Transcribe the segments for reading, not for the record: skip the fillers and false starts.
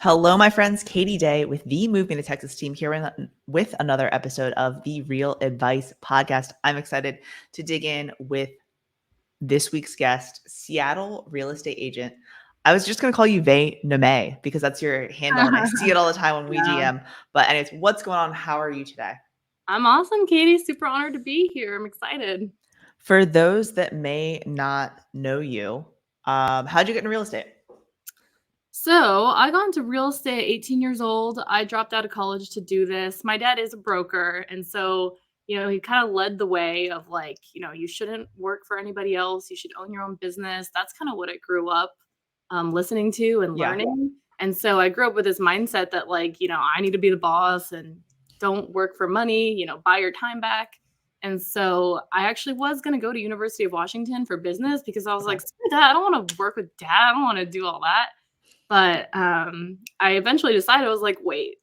Hello, my friends. Katie Day with the Moving to Texas team here with another episode of the Real Advice podcast. I'm excited to dig in with this week's guest, Seattle real estate agent. I was just going to call you Vayna because that's your handle, and I see it all the time when we Yeah. DM. But anyways, what's going on? How are you today? I'm awesome, Katie. Super honored to be here. I'm excited. For those that may not know you, how'd you get into real estate? So I got into real estate at 18 years old. I dropped out of college to do this. My dad is a broker. And so, he kind of led the way of like, you shouldn't work for anybody else. You should own your own business. That's kind of what I grew up listening to and Yeah. learning. And so I grew up with this mindset that like, I need to be the boss and don't work for money, buy your time back. And so I actually was going to go to University of Washington for business because I was Okay. like, screw that. I don't want to work with dad. I don't want to do all that. But I eventually decided, I was like, wait,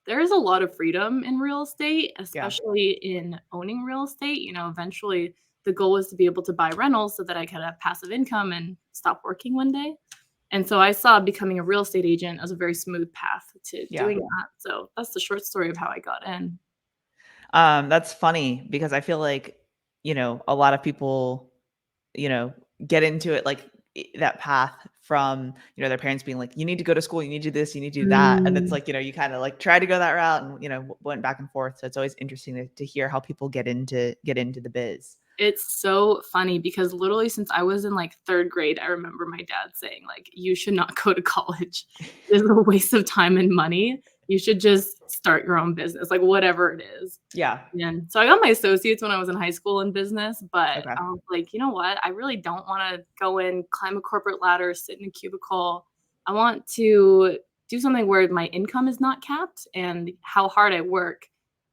there is a lot of freedom in real estate, Yeah. especially in owning real estate. Eventually the goal was to be able to buy rentals so that I could have passive income and stop working one day. And so I saw becoming a real estate agent as a very smooth path to Yeah. doing that. So that's the short story of how I got in. That's funny because I feel like, a lot of people, you know, get into it like that path from, their parents being like, you need to go to school, you need to do this, you need to do that. And it's Mm. like, you kind of like try to go that route and, went back and forth. So it's always interesting to hear how people get into the biz. It's so funny because literally since I was in like 3rd grade, I remember my dad saying like, "You should not go to college. It's a waste of time and money. You should just start your own business, like whatever it is." Yeah. And so I got my associates when I was in high school in business, but Okay. I was like, you know what? I really don't want to go in, climb a corporate ladder, sit in a cubicle. I want to do something where my income is not capped and how hard I work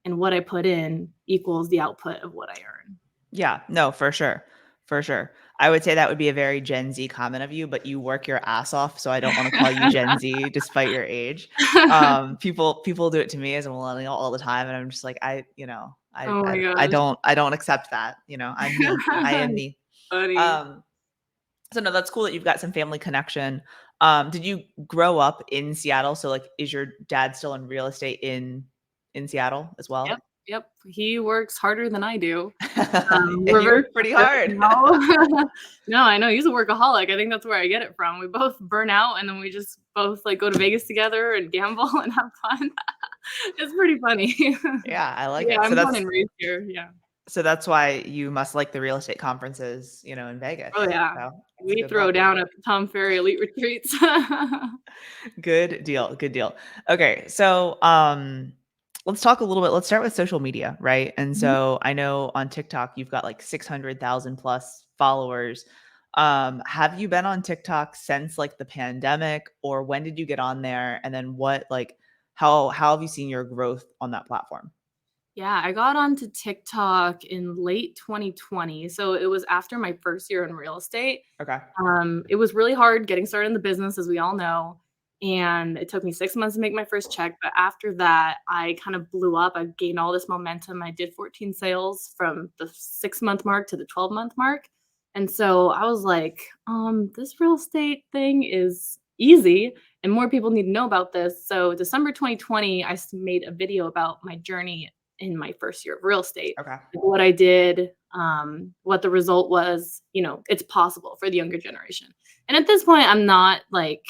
and what I put in equals the output of what I earn. Yeah, no, for sure. For sure. I would say that would be a very Gen Z comment of you, but you work your ass off, so I don't wanna call you Gen Z despite your age. People do it to me as a millennial all the time, and I'm just like, I Oh I my I gosh. don't accept that, I'm me. I am me. Funny. Um, so no, that's cool that you've got some family connection. Did you grow up in Seattle? So, like, is your dad still in real estate in Seattle as Yep, well? yep. He works harder than I do. And We're you very work pretty separate hard. now. No, I know, he's a workaholic. I think that's where I get it from. We both burn out, and then we just both, like, go to Vegas together and gamble and have fun. It's pretty funny. Yeah, I like Yeah, it. I'm born and raised here, yeah. So that's why you must like the real estate conferences, in Vegas. Oh, yeah. So it's a We good throw look. down at the Tom Ferry elite retreats. Good deal. Good deal. Okay. So let's talk a little bit. Let's start with social media, right? And Mhm. so I know on TikTok you've got like 600,000 plus followers. Have you been on TikTok since like the pandemic, or when did you get on there? And then what like how have you seen your growth on that platform? Yeah, I got onto TikTok in late 2020, so it was after my first year in real estate. Okay. It was really hard getting started in the business, as we all know, and it took me 6 months to make my first check, but after that, I kind of blew up. I gained all this momentum. I did 14 sales from the 6-month mark to the 12-month mark, and so I was like, this real estate thing is easy, and more people need to know about this." So December 2020, I made a video about my journey in my first year of real estate, Okay. like what I did, what the result was. It's possible for the younger generation. And at this point, I'm not like,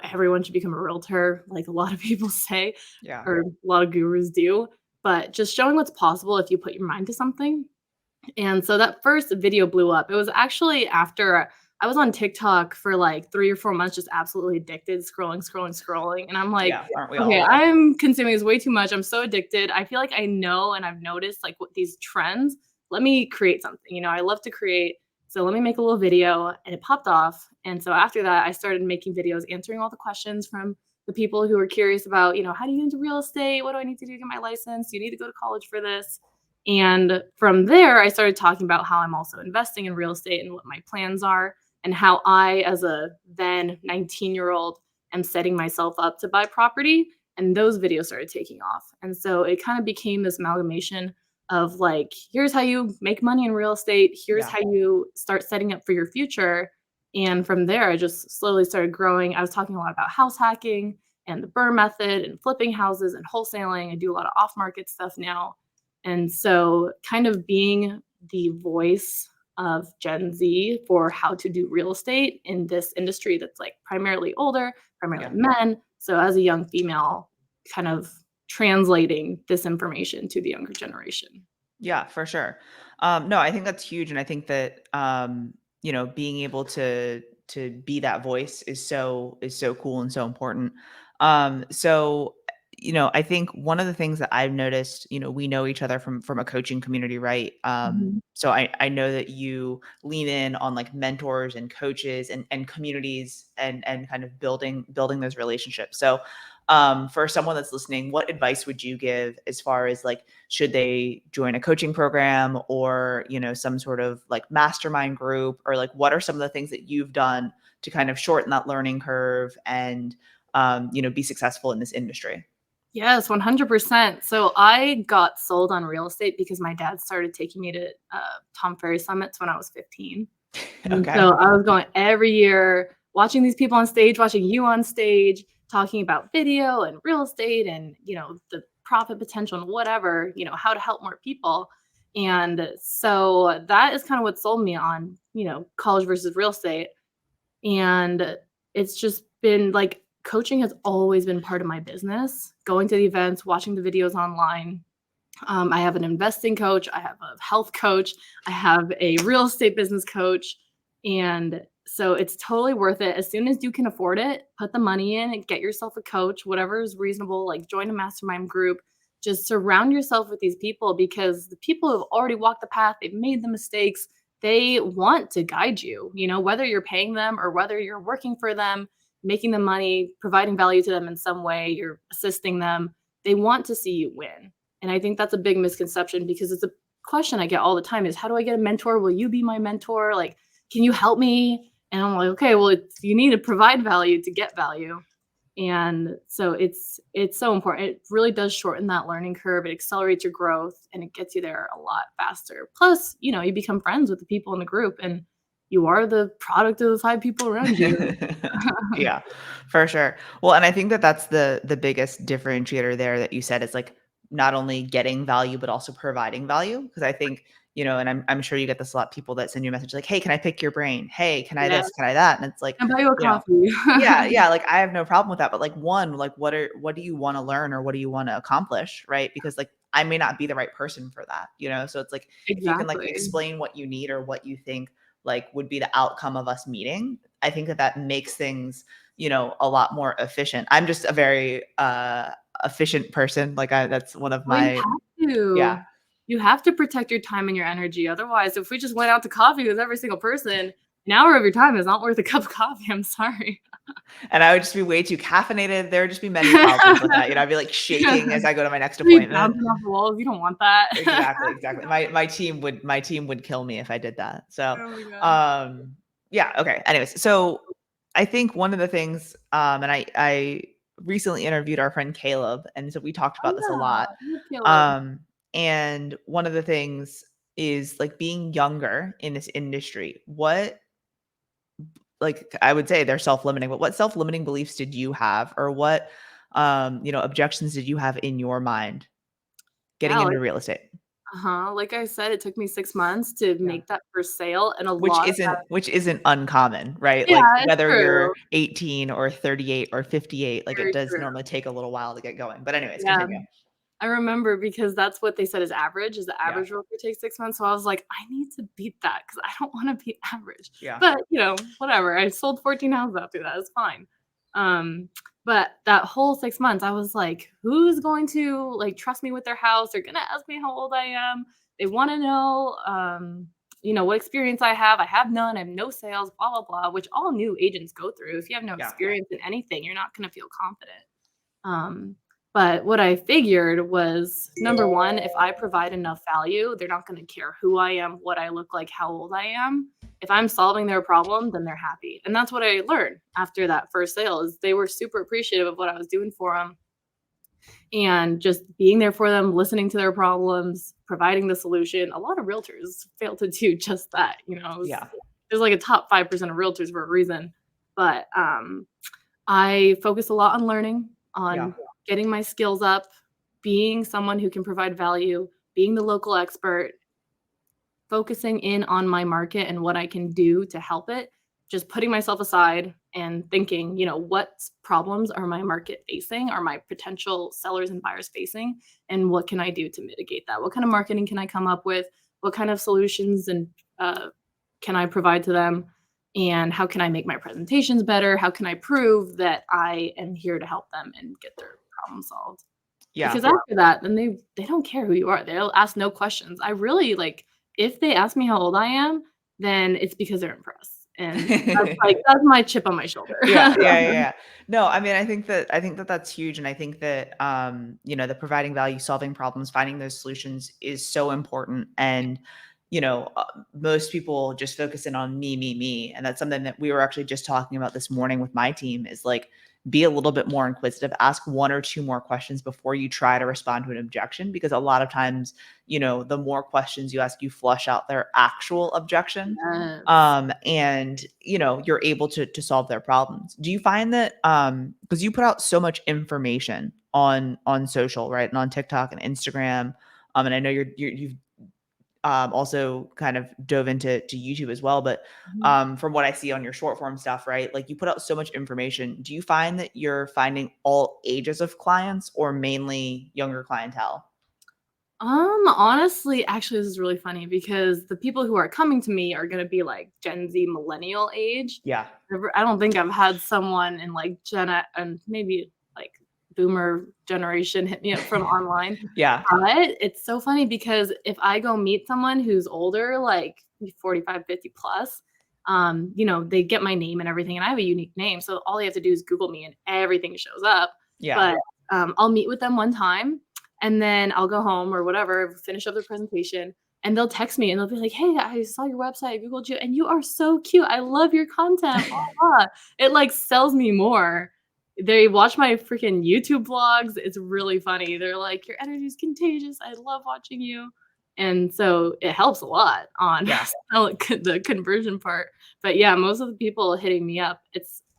everyone should become a realtor, like a lot of people say, Yeah. or a lot of gurus do, but just showing what's possible if you put your mind to something. And so that first video blew up. It was actually after I was on TikTok for like 3 or 4 months, just absolutely addicted, scrolling, scrolling, scrolling. And I'm like, Yeah. Aren't we okay, all? I'm consuming this way too much. I'm so addicted. I feel like I know and I've noticed like what these trends. Let me create something. I love to create. So let me make a little video, and it popped off. And so after that, I started making videos answering all the questions from the people who were curious about, how do you get into real estate? What do I need to do to get my license? You need to go to college for this. And from there, I started talking about how I'm also investing in real estate and what my plans are, and how I, as a then 19-year-old, am setting myself up to buy property. And those videos started taking off. And so it kind of became this amalgamation of like, here's how you make money in real estate, here's Yeah. how you start setting up for your future. And from there, I just slowly started growing. I was talking a lot about house hacking and the BRRRR method and flipping houses and wholesaling. I do a lot of off-market stuff now. And so kind of being the voice of Gen Z for how to do real estate in this industry that's like primarily older, primarily men. So as a young female, kind of translating this information to the younger generation. Yeah, for sure. No, I think that's huge, and I think that being able to be that voice is so cool and so important. So I think one of the things that I've noticed, we know each other from a coaching community, right? Mhm. So I know that you lean in on like mentors and coaches and communities and kind of building those relationships. So for someone that's listening, what advice would you give as far as like should they join a coaching program or some sort of like mastermind group, or like what are some of the things that you've done to kind of shorten that learning curve and be successful in this industry? Yes, 100%. So I got sold on real estate because my dad started taking me to Tom Ferry summits when I was 15. And Okay. so I was going every year, watching these people on stage, watching you on stage, talking about video and real estate and, the profit potential and whatever, how to help more people. And so that is kind of what sold me on, college versus real estate. And it's just been like coaching has always been part of my business, going to the events, watching the videos online. I have an investing coach, I have a health coach, I have a real estate business coach. And so it's totally worth it. As soon as you can afford it, put the money in and get yourself a coach, whatever is reasonable, like join a mastermind group. Just surround yourself with these people because the people who have already walked the path, they've made the mistakes, they want to guide you, whether you're paying them or whether you're working for them, making them money, providing value to them in some way, you're assisting them. They want to see you win. And I think that's a big misconception because it's a question I get all the time is how do I get a mentor? Will you be my mentor? Like, can you help me? And I'm like, okay, well, you need to provide value to get value. And so it's so important. It really does shorten that learning curve. It accelerates your growth and it gets you there a lot faster. Plus, you become friends with the people in the group and you are the product of the 5 people around you. Yeah, for sure. Well, and I think that that's the biggest differentiator there that you said is like not only getting value but also providing value. Because I think and I'm sure you get this a lot. People that send you a message like, "Hey, can I pick your brain? Hey, can I Yeah. this? Can I that?" And it's like, Can I buy you a you know, coffee? yeah, like I have no problem with that. But like, one, like, what do you want to learn or what do you want to accomplish, right? Because like I may not be the right person for that. So it's like if you can like Exactly. explain what you need or what you think like would be the outcome of us meeting, I think that makes things, a lot more efficient. I'm just a very efficient person. Like that's one of Well, you my have yeah. to. You have to protect your time and your energy. Otherwise, if we just went out to coffee with every single person, an hour of your time is not worth a cup of coffee. I'm sorry. And I would just be way too caffeinated. There would just be many problems with that. I'd be like shaking as I go to my next Be appointment. bouncing off the walls. You don't want that. Exactly, exactly. My team would kill me if I did that. So, Oh my god. yeah, okay. Anyways, so I think one of the things, and I recently interviewed our friend Caleb, and so we talked Oh about this a yeah, lot. you Caleb. Um, and one of the things is like being younger in this industry. What like I would say they're self-limiting, but what self-limiting beliefs did you have, or what objections did you have in your mind getting Yeah, into real estate? like I said, it took me 6 months to Yeah. make that first sale, and a Which lot of that. isn't uncommon, right? Yeah, Like, it's whether true. you're 18 or 38 or 58, like, it Very does true. normally take a little while to get going. But anyways, Yeah. continue. I remember because that's what they said is the Yeah. average realtor takes 6 months, so I was like, "I need to beat that because I don't wanna be average." Yeah. But, whatever, I sold 14 houses after that, it's fine. Um, but that whole 6 months, I was like, "Who's going to, like, trust me with their house? They're gonna ask me how old I am. They wanna know, what experience I have. I have none, I have no sales, blah, blah, blah," which all new agents go through. If you have no Yeah. experience in anything, you're not gonna feel confident. Um, but what I figured was, number 1, if I provide enough value, they're not gonna care who I am, what I look like, how old I am. If I'm solving their problem, then they're happy, and that's what I learned after that first sale is they were super appreciative of what I was doing for them, and just being there for them, listening to their problems, providing the solution. A lot of realtors fail to do just that, Yeah. there's like a top 5% of realtors for a reason, but, I focus a lot on learning. on getting my skills up, being someone who can provide value, being the local expert, focusing in on my market and what I can do to help it, just putting myself aside and thinking, what problems are my market facing? Are my potential sellers and buyers facing? And what can I do to mitigate that? What kind of marketing can I come up with? What kind of solutions and can I provide to them? And how can I make my presentations better? How can I prove that I am here to help them and get their problem solved? Yeah. Because after that, then they don't care who you are. They'll ask no questions. I really if they ask me how old I am, then it's because they're impressed. And that's my chip on my shoulder. Yeah. No, I mean, I think that that's huge. And I think that, the providing value, solving problems, finding those solutions is so important. And, most people just focus in on me. And that's something that we were actually just talking about this morning with my team is like, be a little bit more inquisitive, ask one or two more questions before you try to respond to an objection, because a lot of times, the more questions you ask, you flush out their actual objection. Yes. And you're able to solve their problems. Do you find that because you put out so much information on social, right, and on TikTok and Instagram, and I know you've also kind of dove into YouTube as well, but from what I see on your short form stuff, right, like you put out so much information. Do you find that you're finding all ages of clients or mainly younger clientele? Honestly, actually, this is really funny because the people who are coming to me are gonna be like Gen Z millennial age. Yeah. I don't think I've had someone in like and maybe like boomer generation hit me up from online. Yeah. But it's so funny because if I go meet someone who's older, like 45, 50 plus, they get my name and everything, and I have a unique name. So all they have to do is Google me and everything shows up. Yeah. But I'll meet with them one time and then I'll go home or whatever, finish up the presentation, and they'll text me and they'll be like, "Hey, I saw your website, I Googled you, and you are so cute. I love your content." Blah, blah. It like sells me more. They watch my freaking YouTube vlogs. It's really funny. They're like, "Your energy is contagious. I love watching you." And so it helps a lot on Yeah. the conversion part. But yeah, most of the people hitting me up,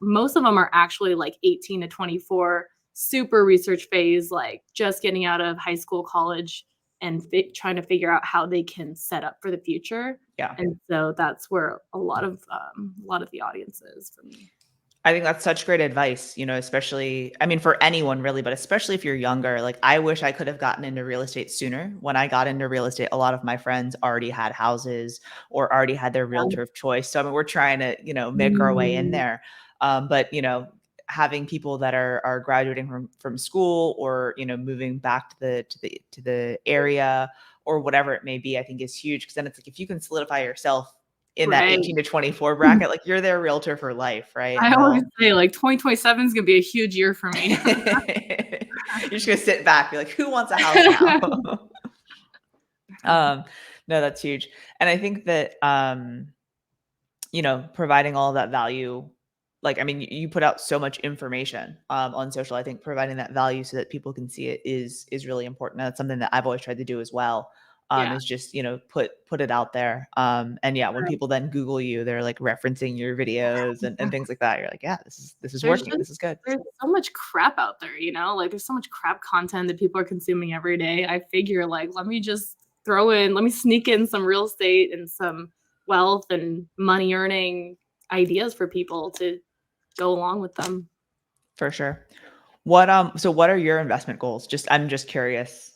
most of them are actually like 18 to 24, super research phase, like just getting out of high school, college, and trying to figure out how they can set up for the future. Yeah. And so that's where a lot of the audience is for me. I think that's such great advice, especially, I mean, for anyone really, but especially if you're younger. Like, I wish I could have gotten into real estate sooner. When I got into real estate, a lot of my friends already had houses or already had their realtor of choice. So, I mean, we're trying to, make our way in Mm, there. But, having people that are graduating from school or, moving back to the area or whatever it may be, I think is huge. Cause then it's like, if you can solidify yourself in that right. 18 to 24 bracket, like you're their realtor for life, right? I And always they'll say like 2027 is gonna be a huge year for me. you're just gonna sit back, be like, who wants a house now? um, no, that's huge. And I think that providing all of that value, like, I mean, you put out so much information on social. I think providing that value so that people can see it is really important. And that's something that I've always tried to do as well. Yeah. Is just, put it out there. And yeah, when people then Google you, they're like referencing your videos and things like that. You're like, yeah, this is There's working. just This is good. there's so much crap out there, like there's so much crap content that people are consuming every day. I figure like let me sneak in some real estate and some wealth and money earning ideas for people to go along with them. For sure. So what are your investment goals? I'm just curious.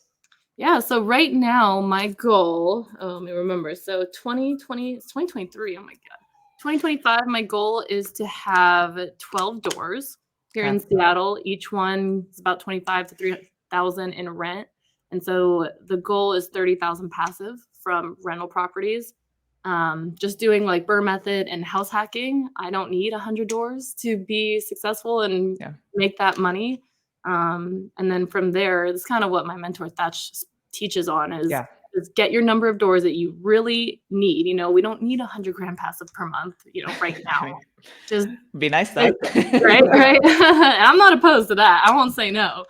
Yeah, so right now my goal, let me remember. So 2020, it's 2023. Oh my God. 2025, my goal is to have 12 doors here in Okay. Seattle. Each one is about 25 to 3,000 in rent. And so the goal is 30,000 passive from rental properties. Just doing like Burr method and house hacking. I don't need 100 doors to be successful and Yeah. make that money. And then from there, it's kind of what my mentor Thatch teaches on Yeah. is get your number of doors that you really need. We don't need 100 grand passive per month, right now. Just Be nice though. right, right. I'm not opposed to that. I won't say no.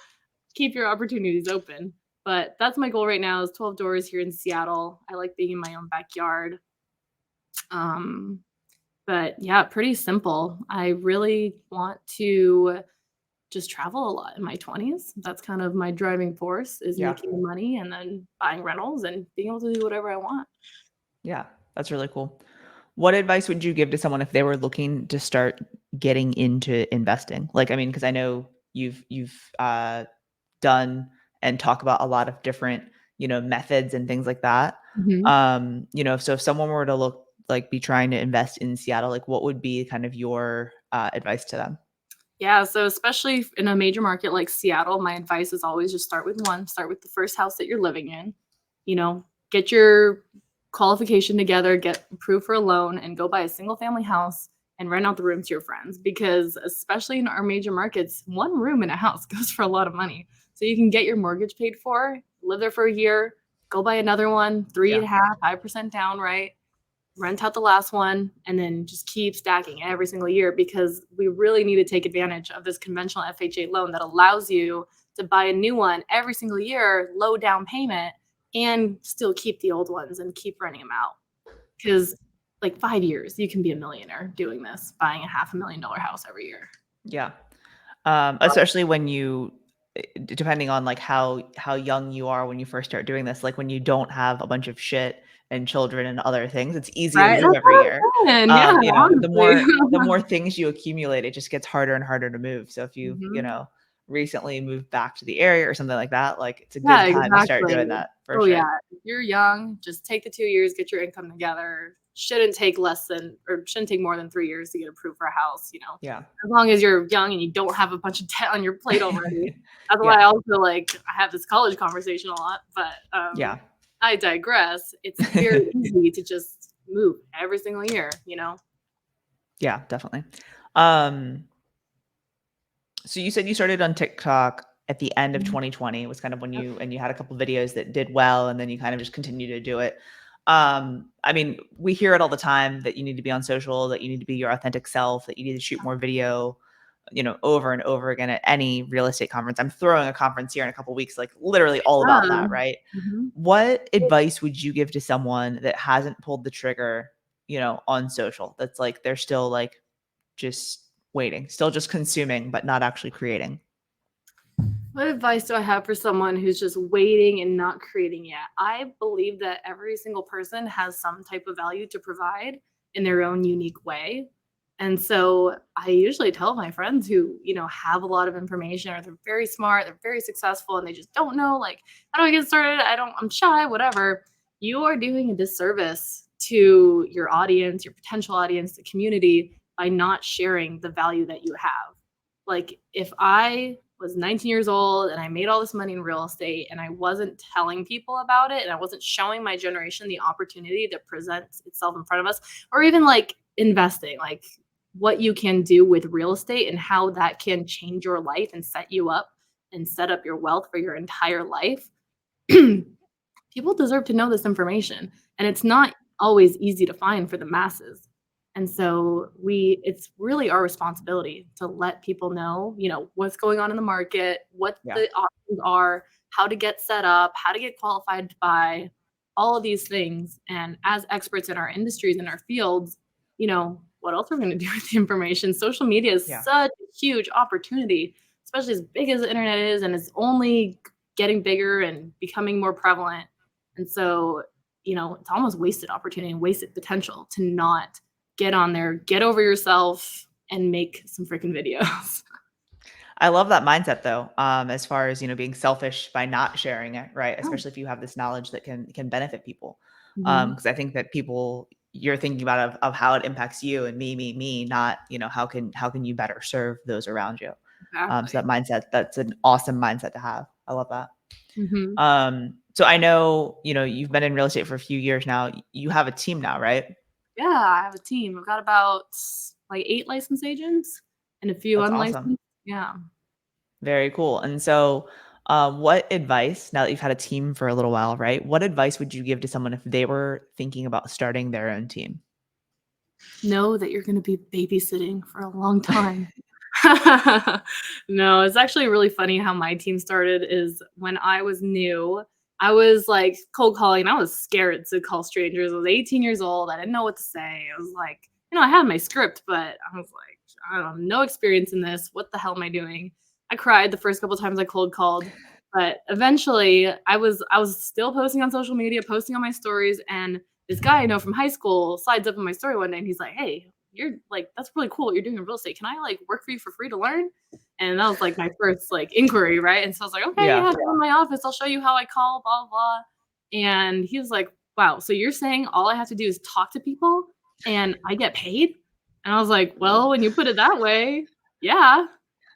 Keep your opportunities open. But that's my goal right now is 12 doors here in Seattle. I like being in my own backyard. But yeah, pretty simple. I really want to just travel a lot in my 20s. That's kind of my driving force, is Yeah. making money and then buying rentals and being able to do whatever I want. Yeah. That's really cool. What advice would you give to someone if they were looking to start getting into investing? Like, I mean, because I know you've done and talk about a lot of different, methods and things like that. Mhm. So if someone were to be trying to invest in Seattle, like what would be kind of your advice to them? Yeah, so especially in a major market like Seattle, my advice is always just start with one, start with the first house that you're living in. Get your qualification together, get approved for a loan, and go buy a single family house and rent out the rooms to your friends. Because especially in our major markets, one room in a house goes for a lot of money. So you can get your mortgage paid for, live there for a year, go buy another one, three and Yeah. a half, 5% down, right? Rent out the last one, and then just keep stacking every single year, because we really need to take advantage of this conventional FHA loan that allows you to buy a new one every single year, low down payment, and still keep the old ones and keep renting them out. Because like 5 years, you can be a millionaire doing this, buying a $500,000 house every year. Yeah. Especially when depending on like how young you are when you first start doing this, like when you don't have a bunch of shit and children and other things, it's easy to Right? move That's every what year. I'm saying. Yeah, The honestly. more things you accumulate, it just gets harder and harder to move. So if Mhm. recently moved back to the area or something like that, like it's a Yeah, good time to start exactly. doing that for Oh, yeah. sure. If you're young, just take the 2 years, get your income together. Shouldn't take more than 3 years to get approved for a house. Yeah. As long as you're young and you don't have a bunch of debt on your plate already. That's why Yeah. I also, I have this college conversation a lot, but, Yeah. I digress. It's very easy to just move every single year? Yeah, definitely. Um, so you said you started on TikTok at the end of Mhm. 2020 was kind of when Yep. you had a couple videos that did well, and then you kind of just continue to do it. I mean, we hear it all the time that you need to be on social, that you need to be your authentic self, that you need to shoot more video, over and over again at any real estate conference. I'm throwing a conference here in a couple weeks, like literally all about Yeah. that, right? Mhm. What advice would you give to someone that hasn't pulled the trigger, on social? That's like they're still like just waiting, still just consuming, but not actually creating. What advice do I have for someone who's just waiting and not creating yet? I believe that every single person has some type of value to provide in their own unique way. And so I usually tell my friends who have a lot of information, or they're very smart, they're very successful, and they just don't know, like, how do I get started? I'm shy, whatever. You are doing a disservice to your audience, your potential audience, the community, by not sharing the value that you have. Like, if I was 19 years old and I made all this money in real estate and I wasn't telling people about it and I wasn't showing my generation the opportunity that presents itself in front of us, or even like investing, like what you can do with real estate and how that can change your life and set you up and set up your wealth for your entire life. People deserve to know this information, and it's not always easy to find for the masses. And so it's really our responsibility to let people know what's going on in the market, what Yeah. the options are, how to get set up, how to get qualified to buy, all of these things. And as experts in our industries and our fields, what else we're going to do with the information? Social media is Yeah. such a huge opportunity, especially as big as the internet is, and it's only getting bigger and becoming more prevalent. And so it's almost wasted opportunity and wasted potential to not get on there, get over yourself, and make some freaking videos. I love that mindset though. As far as, being selfish by not sharing it, right? Oh. Especially if you have this knowledge that can benefit people. Mhm. Because I think that you're thinking about of how it impacts you and me, not, how can you better serve those around you. So Exactly. that mindset, that's an awesome mindset to have. I love that. Mhm. So I know, you've been in real estate for a few years now. You have a team now, right? Yeah, I have a team. I've got about, like, 8 licensed agents and a few That's awesome. unlicensed. Yeah. Very cool. And so, what advice, now that you've had a team for a little while, right? What advice would you give to someone if they were thinking about starting their own team? Know that you're gonna be babysitting for a long time. No, it's actually really funny how my team started. Is when I was new, I was, like, cold calling, and I was scared to call strangers. I was 18 years old, I didn't know what to say. I was like I had my script, but I was like, "I don't know, no experience in this. What the hell am I doing?" I cried the first couple times I cold called, but eventually I was still posting on social media, posting on my stories, and this guy I know from high school slides up in my story one day and he's like, "Hey, you're like, that's really cool what you're doing in real estate. Can I like work for you for free to learn?" And that was like my first like inquiry, right? And so I was like, "Okay, Yeah. yeah, come in my office. I'll show you how I call, blah blah." And he was like, "Wow, so you're saying all I have to do is talk to people and I get paid?" And I was like, "Well, when you put it that way, yeah."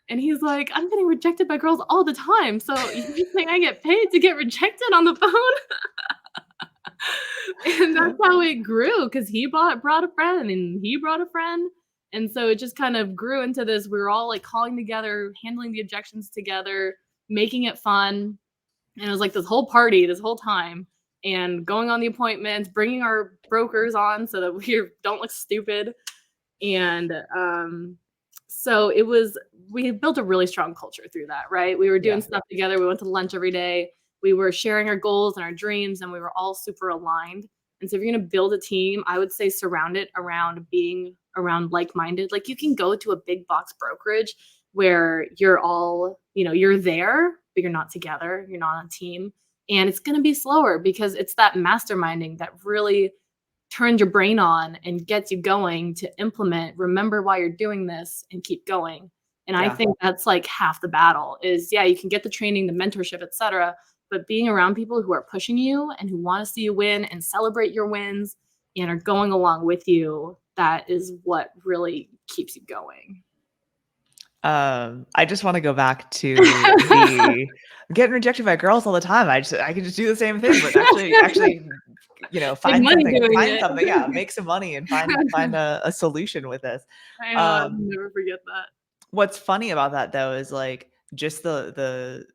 And he's like, "I'm getting rejected by girls all the time. So you think I get paid to get rejected on the phone?" And that's how it grew because he brought a friend and he brought a friend. And so it just kind of grew into this. We were all like calling together, handling the objections together, making it fun. And it was like this whole party this whole time and going on the appointments, bringing our brokers on so that we don't look stupid. And so we built a really strong culture through that, right? We were doing Yeah. stuff together. We went to lunch every day. We were sharing our goals and our dreams, and we were all super aligned. And so if you're going to build a team, I would say surround it around being around like-minded. Like you can go to a big box brokerage where you're all, you're there, but you're not together. You're not on a team. And it's going to be slower because it's that masterminding that really turns your brain on and gets you going to implement, remember why you're doing this and keep going. And I Yeah. think that's like half the battle is, yeah, you can get the training, the mentorship, etc. But being around people who are pushing you and who want to see you win and celebrate your wins and are going along with you, that is what really keeps you going. I just want to go back to the getting rejected by girls all the time. I can just do the same thing, but actually, Make find money something, doing it. yeah, make some money and find a solution with this. I know, I'll Um, never forget that. what's funny about that though is like just the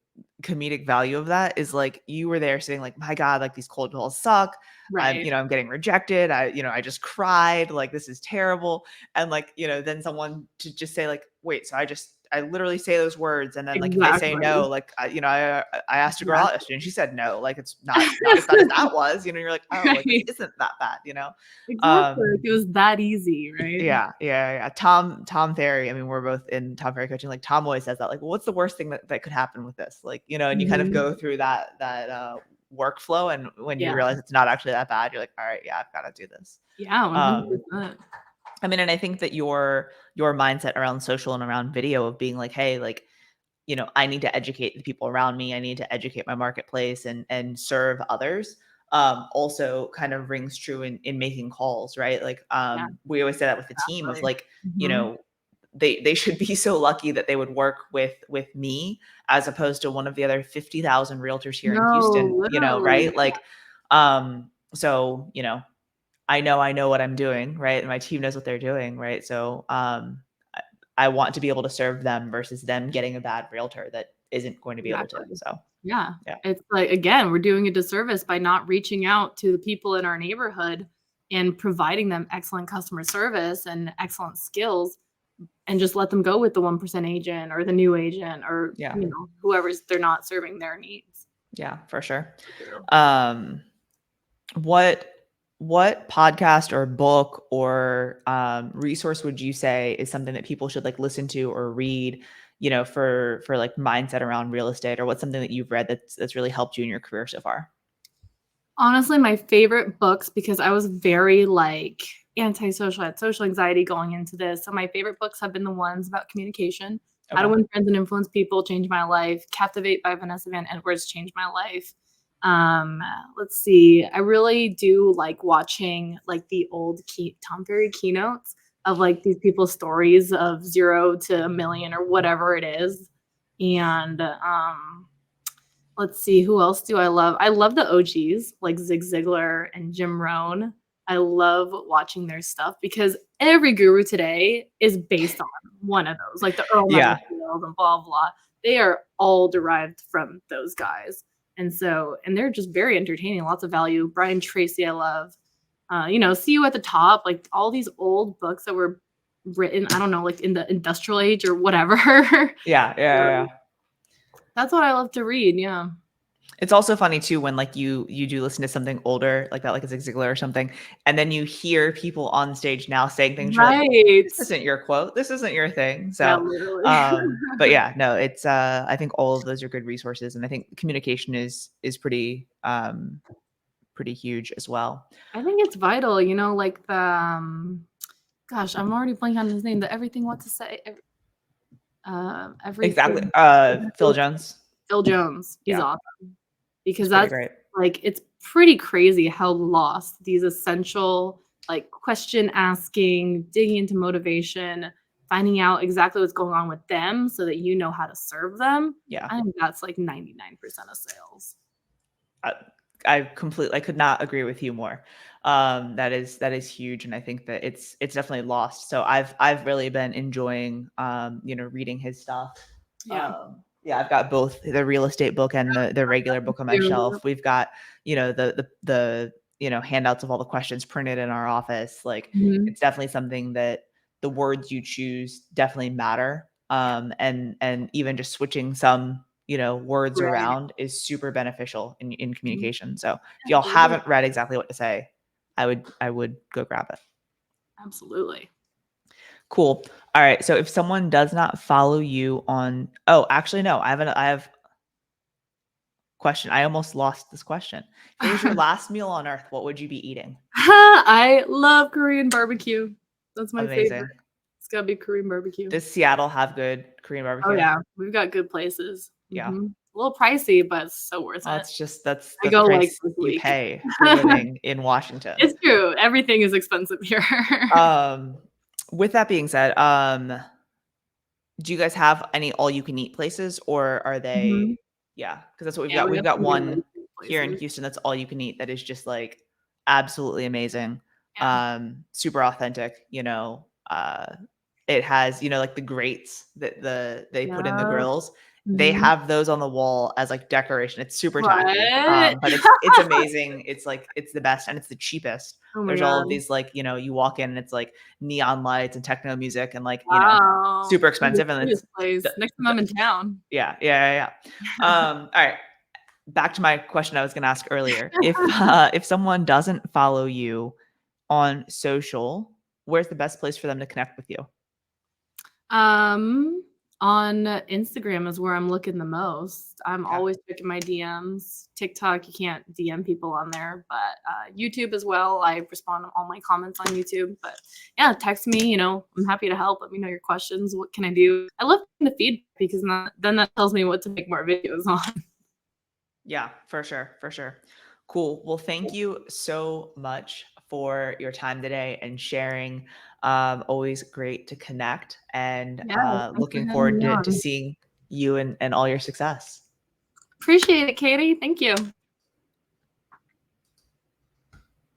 comedic value of that is like you were there saying like, my God, like these cold calls suck. Right. I'm getting rejected. I just cried. Like this is terrible. And like, then someone to just say like, wait, so I literally say those words. And then like, if they say no, Exactly. like, I asked a girl out Exactly. yesterday and she said no, like, it's not as bad as that was, you're like, oh, like this Right. isn't that bad, Exactly. Um, Like it was that easy, right? yeah. Tom Ferry. I mean, we're both in Tom Ferry coaching. Like Tom always says that. Like, well, what's the worst thing that could happen with this? Like, and you kind of Mhm. go through that workflow, and when you Yeah. realize it's not actually that bad, you're like, all right, yeah, I've got to do this. Yeah, Um, 100%. I mean, and I think that your mindset around social and around video of being like, hey, like, I need to educate the people around me. I need to educate my marketplace and serve others. Also kind of rings true in making calls, right? Like, Yeah, we always say that with the team of exactly. like, Mhm. they should be so lucky that they would work with me as opposed to one of the other 50,000 realtors here in No, Houston, literally. right? Like, so, I know what I'm doing, right? And my team knows what they're doing, right? So, I want to be able to serve them versus them getting a bad realtor that isn't going to be able to. Exactly. So, Yeah. yeah. It's like, again, we're doing a disservice by not reaching out to the people in our neighborhood and providing them excellent customer service and excellent skills and just let them go with the 1% agent or the new agent or, Yeah. whoever's they're not serving their needs. Yeah, for sure. True. Um, what podcast or book or resource would you say is something that people should like listen to or read, for like mindset around real estate, or what's something that you've read that's really helped you in your career so far? Honestly, my favorite books because I was very, like, antisocial, I had social anxiety going into this, so my favorite books have been the ones about communication. How to Okay. Win Friends and Influence People changed my life. Captivate by Vanessa Van Edwards changed my life. Let's see, I really do like watching, like, the old Tom Ferry keynotes of, like, these people's stories of 0 to 1,000,000 or whatever it is, and, let's see, who else do I love? I love the OGs, like Zig Ziglar and Jim Rohn. I love watching their stuff because every guru today is based on one of those, like the Earl Yeah. Nightingales and blah, blah. They are all derived from those guys. And they're just very entertaining, lots of value. Brian Tracy, I love. See You at the Top, like all these old books that were written, I don't know, like in the industrial age or whatever. Yeah. That's what I love to read. Yeah. It's also funny too when like you do listen to something older like that, like a Zig Ziglar or something, and then you hear people on stage now saying things you're like, Right. this isn't your quote, this isn't your thing. Yeah, So, literally. but yeah, no, it's I think all of those are good resources, and I think communication is pretty huge as well. I think it's vital, you know, like the gosh, I'm already blanking on his name. The everything what to say, Exactly. everything. Phil Jones. Phil Jones, he's Yeah, awesome he's because pretty that's great. like it's pretty crazy how lost these essential like question asking, digging into motivation, finding out exactly what's going on with them so that you know how to serve them. Yeah. I think that's like 99% of sales. I, I could not agree with you more. That is huge, and I think that it's definitely lost. So I've really been enjoying reading his stuff. Yeah. Yeah, I've got both the real estate book and the regular book on my Too. shelf. We've got the handouts of all the questions printed in our office. Like Mhm. it's definitely something that the words you choose definitely matter. And even just switching some words Right. around is super beneficial in Mhm. communication. So if y'all Absolutely. haven't read exactly what to say, I would go grab it. Absolutely. Cool. All right. So if someone does not follow you on, oh, actually, no, I have question. I almost lost this question. If it was your last meal on earth, what would you be eating? I love Korean barbecue. That's my favorite. Amazing. It's gotta be Korean barbecue. Does Seattle have good Korean Oh, barbecue? yeah. We've got good places. Yeah. Mhm. A little pricey, but it's so worth Well, it. it's just that's I the go, like, price this you week. pay for living in Washington. It's true. Everything is expensive here. Um, with that being said, do you guys have any all you can eat places or are they Mhm. yeah, because that's what we've Yeah, got. we We've have got some really one good here in places. Houston that's all you can eat that is just like absolutely amazing. Yeah. Super authentic, it has, like the grates that they put in the Yeah. grills. They Mhm. have those on the wall as like decoration. It's super tacky. What? But it's amazing. It's like it's the best and it's the cheapest. Oh my There's all of god. these like, you walk in and it's like neon lights and techno music and like, Wow. super Maybe expensive and see it's this place next time I'm in town. yeah, yeah, yeah, yeah. All right. Back to my question I was going to ask earlier. If someone doesn't follow you on social, where's the best place for them to connect with you? Um, on Instagram is where I'm looking the most. I'm Okay. always checking my DMs. TikTok, you can't DM people on there, but YouTube as well. I respond to all my comments on YouTube. But yeah, text me. I'm happy to help. Let me know your questions. What can I do? I love the feedback because then that tells me what to make more videos on. Yeah, for sure, for sure. Cool. Well, thank you so much for your time today and sharing. Always great to connect and Yeah, thanks for looking having forward me to on. seeing you and all your success. Appreciate it, Katie. Thank you.